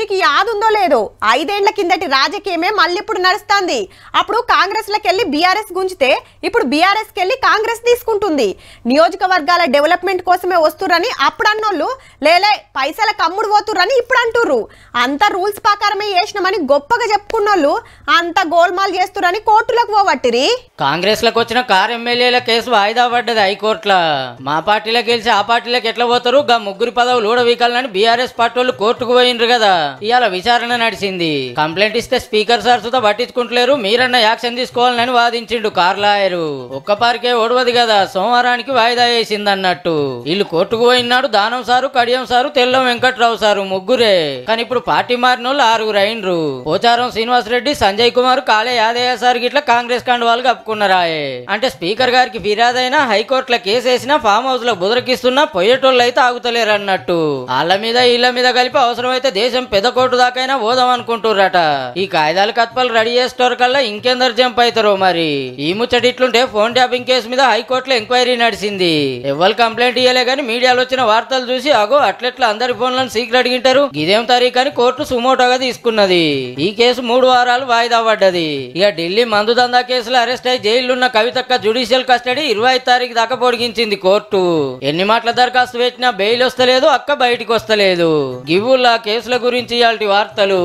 మీకు యాదుందో లేదో 5 ఏళ్ల కిందటి రాజకీయమే మళ్ళీ ఇప్పుడు నడుస్తుంది. అప్పుడు కాంగ్రెస్ లకెళ్ళి బీఆర్ఎస్ గుంజితే ఇప్పుడు బీఆర్ఎస్ కెళ్ళి కాంగ్రెస్ తీసుకుంటుంది. నియోజకవర్గాల డెవలప్మెంట్ కోసమే వస్తురని అప్పుడు అన్నోళ్ళు లేలే పైసల కమ్ముడు పోతురని ఇప్పుడు అంటుర్రు. అంత రూల్స్ ప్రకారమే చేసినామని గొప్పగా చెప్పుకున్నోళ్ళు అంత గోల్మాల్ చేస్తురని కోర్టులకు పోవట్టిరి. కాంగ్రెస్ లకు వచ్చిన కార్ ఎమ్మెల్యేల కేసు వాయిదా పడ్డది హైకోర్టులో. మా పార్టీలో గెలిచి ఆ పార్టీలకు ఎట్లా పోతారు, గా ముగ్గురు పదవులు ఊడవీకాలని బీఆర్ఎస్ పార్టీ వాళ్ళు కోర్టుకు పోయినరు కదా. ఇవాళ విచారణ నడిచింది. కంప్లైంట్ ఇస్తే స్పీకర్ సార్ సుతా పట్టించుకుంటలేరు, మీరన్న యాక్షన్ తీసుకోవాలని వాదించిండు కార్ లాయరు. ఒక్క పార్కే ఓడవది కదా, సోమవారానికి వాయిదా వేసింది అన్నట్టు. వీళ్ళు కోర్టుకు పోయినాడు దానం sir, Kadiyam sir, Tellam Venkatrao sir ముగ్గురే. కానీ ఇప్పుడు పార్టీ మారిన వాళ్ళు 6 అయినరు. పోచారం శ్రీనివాస్ రెడ్డి, సంజయ్ కుమార్, కాళే యాదయ్య సార్ గిట్లా కాంగ్రెస్ కండువాలు కప్పుకున్నారాయే. అంటే స్పీకర్ గారికి ఫిర్యాదైనా హైకోర్టులో కేసు వేసినా ఫామ్ హౌస్ లో బుదరకిస్తున్నా పోయేటోళ్ళు అయితే ఆగుతలేరు అన్నట్టు. వాళ్ళ మీద వీళ్ళ మీద కలిపి అవసరమైతే దేశం పెద్ద కోర్టు దాకైనా పోదాం అనుకుంటుర్రట. ఈ కాయిదాలు కత్పలు రెడీ చేసేటోరు కల్లా ఇంకెందరు జంప్ అవుతారో మరి. ఈ ముచ్చటి ఇట్లుంటే ఫోన్ ట్యాపింగ్ కేసు మీద హైకోర్టులో ఎంక్వైరీ నడిచింది. ఎవరు కంప్లైంట్ ఇయ్యలే గానీ మీడియాలో వచ్చిన వార్తలు చూసి అగో అట్లెట్లా అందరి ఫోన్లను సీక్రెట్ అడిగింటారు, ఇదేం తారీఖు అని కోర్టు సుమోటోగా తీసుకున్నది. ఈ కేసు 3 వారాలు వాయిదా పడ్డది. ఇక ఢిల్లీ మందు దందా కేసులో అరెస్ట్ అయి జైలున్న కవితక్క జుడిషియల్ కస్టడీ 25 తారీఖు దాకా పొడిగించింది కోర్టు. ఎన్ని మాటల దరఖాస్తు పెట్టినా బెయిల్ వస్తలేదు, అక్క బయటికి వస్తలేదు. గివ్వుల్లా కేసుల గురించి ఇయాల్టి వార్తలు.